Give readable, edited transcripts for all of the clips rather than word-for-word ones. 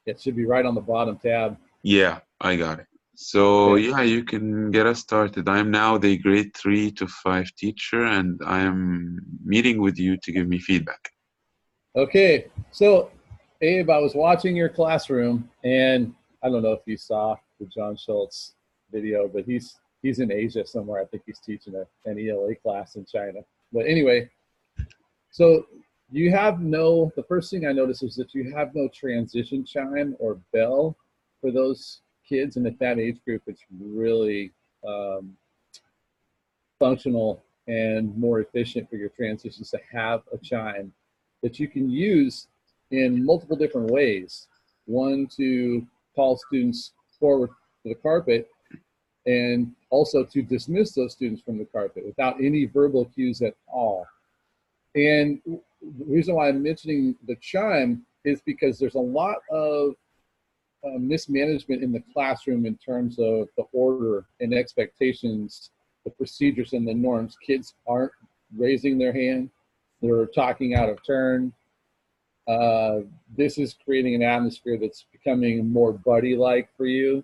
It should be right on the bottom tab. Yeah, I got it. So Okay. yeah, you can get us started. I'm now the grade 3 to 5 teacher, and I am meeting with you to give me feedback. Okay. So, Abe, I was watching your classroom, and I don't know if you saw the John Schultz video, but he's in Asia somewhere. I think he's teaching an ELA class in China. But anyway, so you have no. The first thing I noticed is that you have no transition chime or bell for those kids, and at that age group, it's really um, functional and more efficient for your transitions to have a chime that you can use in multiple different ways. One, to call students forward to the carpet, and also to dismiss those students from the carpet without any verbal cues at all. And the reason why I'm mentioning the chime is because there's a lot of mismanagement in the classroom in terms of the order and expectations, the procedures and the norms. Kids aren't raising their hand, they're talking out of turn. Uh, this is creating an atmosphere that's becoming more buddy-like for you.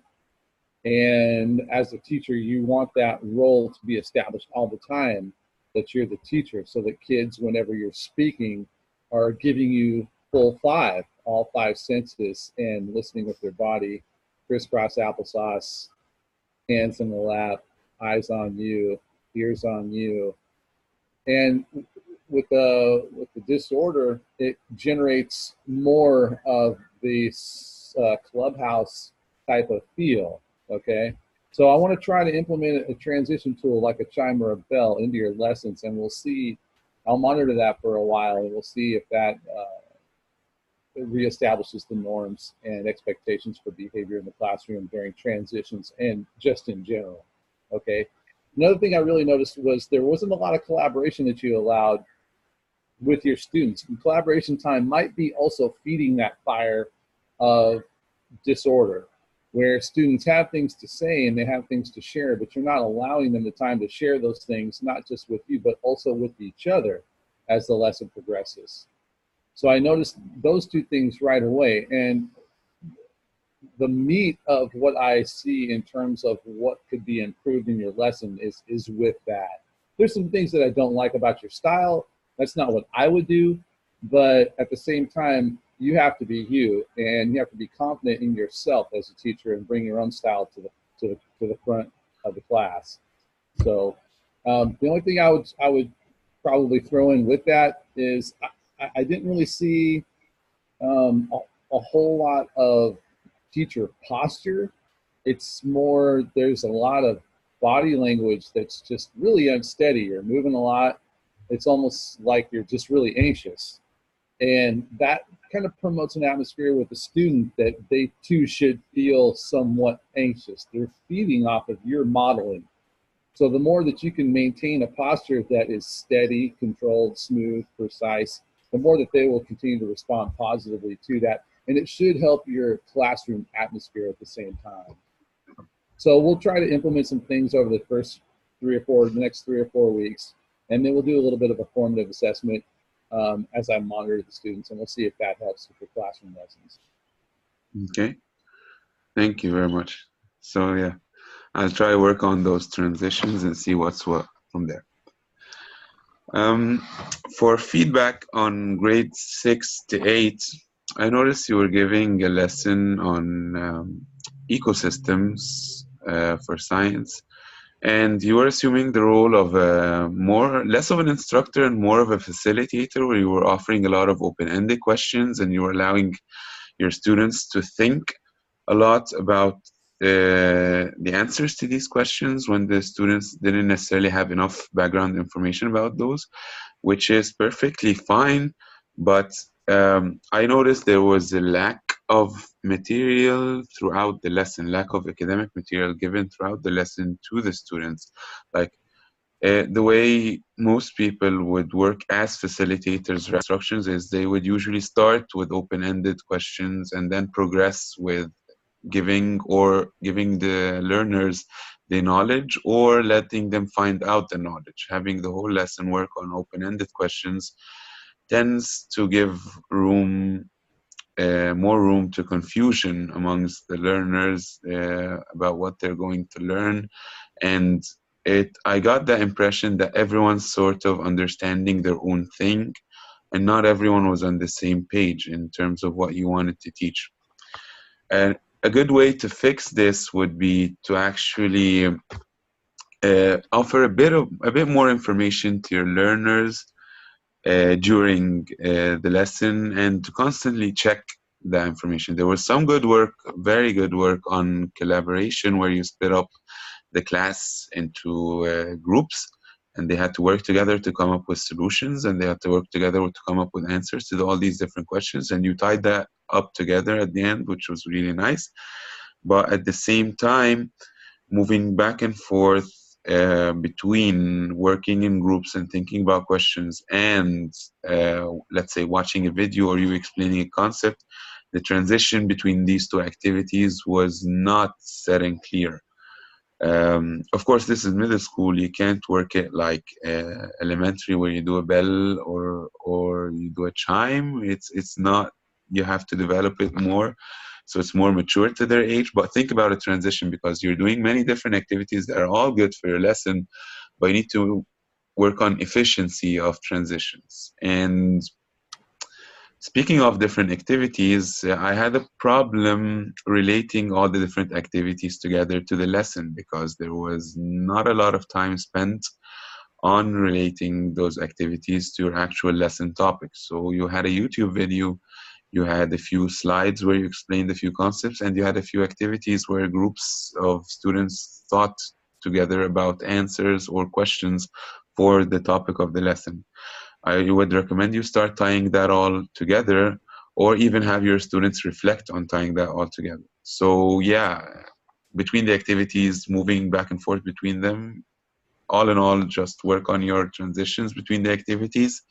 And as a teacher, you want that role to be established all the time, that you're the teacher, so that kids, whenever you're speaking, are giving you full five, all five senses, and listening with their body, crisscross applesauce, hands in the lap, eyes on you, ears on you. And with the disorder, it generates more of this clubhouse type of feel. Okay, so I want to try to implement a transition tool like a chime or a bell into your lessons, and we'll see. I'll monitor that for a while, and we'll see if that reestablishes the norms and expectations for behavior in the classroom during transitions and just in general. Okay. Another thing I really noticed was there wasn't a lot of collaboration that you allowed with your students. And collaboration time might be also feeding that fire of disorder, where students have things to say and they have things to share, but you're not allowing them the time to share those things, not just with you, but also with each other as the lesson progresses. So I noticed those two things right away. And the meat of what I see in terms of what could be improved in your lesson is with that. There's some things that I don't like about your style. That's not what I would do, but at the same time, you have to be you, and you have to be confident in yourself as a teacher and bring your own style to the front of the class. So the only thing I would probably throw in with that is I didn't really see a whole lot of teacher posture. It's more, there's a lot of body language that's just really unsteady. You're moving a lot. It's almost like you're just really anxious. And that kind of promotes an atmosphere with the student that they too should feel somewhat anxious. They're feeding off of your modeling. So the more that you can maintain a posture that is steady, controlled, smooth, precise, the more that they will continue to respond positively to that. And it should help your classroom atmosphere at the same time. So we'll try to implement some things over the next 3 or 4 weeks, and then we'll do a little bit of a formative assessment as I monitor the students, and we'll see if that helps with your classroom lessons. Okay, thank you very much. So yeah, I'll try to work on those transitions and see what's what from there. Um, for feedback on grades 6 to 8, I noticed you were giving a lesson on ecosystems for science, and you were assuming the role of less of an instructor and more of a facilitator, where you were offering a lot of open-ended questions and you were allowing your students to think a lot about the answers to these questions when the students didn't necessarily have enough background information about those, which is perfectly fine. But I noticed there was a lack of material throughout the lesson, lack of academic material given throughout the lesson to the students. Like the way most people would work as facilitators or instructions is they would usually start with open-ended questions and then progress with giving the learners the knowledge or letting them find out the knowledge. Having the whole lesson work on open-ended questions tends to give room more room to confusion amongst the learners about what they're going to learn. And I got the impression that everyone's sort of understanding their own thing, and not everyone was on the same page in terms of what you wanted to teach. And a good way to fix this would be to actually offer a bit more information to your learners during the lesson, and to constantly check the information. There was some good work, very good work on collaboration, where you split up the class into groups, and they had to work together to come up with solutions, and they had to work together to come up with answers to all these different questions, and you tied that up together at the end, which was really nice. But at the same time, moving back and forth between working in groups and thinking about questions and let's say watching a video or you explaining a concept, the transition between these two activities was not set and clear. Of course, this is middle school. You can't work it like elementary, where you do a bell or you do a chime. It's not. You have to develop it more, so it's more mature to their age. But think about a transition, because you're doing many different activities that are all good for your lesson, but you need to work on efficiency of transitions. And speaking of different activities, I had a problem relating all the different activities together to the lesson, because there was not a lot of time spent on relating those activities to your actual lesson topics. So you had a YouTube video, you had a few slides where you explained a few concepts, and you had a few activities where groups of students thought together about answers or questions for the topic of the lesson. I would recommend you start tying that all together, or even have your students reflect on tying that all together. So yeah, between the activities, moving back and forth between them, all in all, just work on your transitions between the activities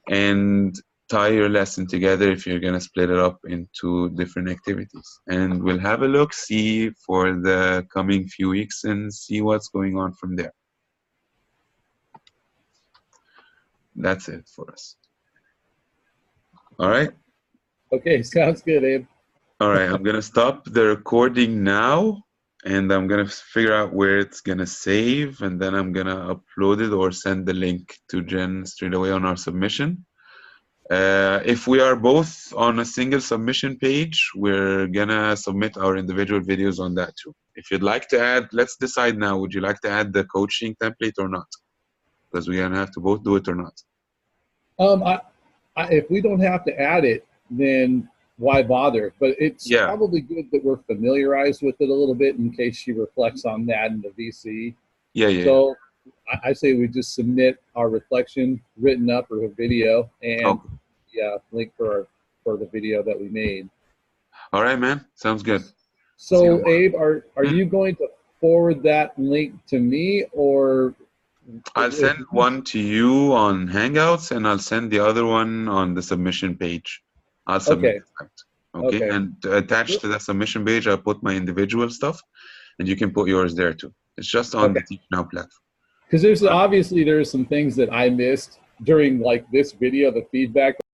and tie your lesson together if you're going to split it up into different activities. And we'll have a look, see for the coming few weeks, and see what's going on from there. That's it for us. All right. Okay, sounds good, Abe. All right, I'm going to stop the recording now, and I'm going to figure out where it's going to save, and then I'm going to upload it or send the link to Jen straight away on our submission. If we are both on a single submission page, we're going to submit our individual videos on that too. If you'd like to add, let's decide now, would you like to add the coaching template or not? Because we're going to have to both do it or not. If we don't have to add it, then why bother? But it's probably good that we're familiarized with it a little bit in case she reflects on that in the VC. So I say we just submit our reflection written up or a video, and link for the video that we made. All right, man. Sounds good. So Abe, are you going to forward that link to me, or? I'll send one to you on Hangouts, and I'll send the other one on the submission page. I'll submit that. Okay. And attached to that submission page, I'll put my individual stuff, and you can put yours there too. It's just on the Teach Now platform. Because there's obviously some things that I missed during like this video, the feedback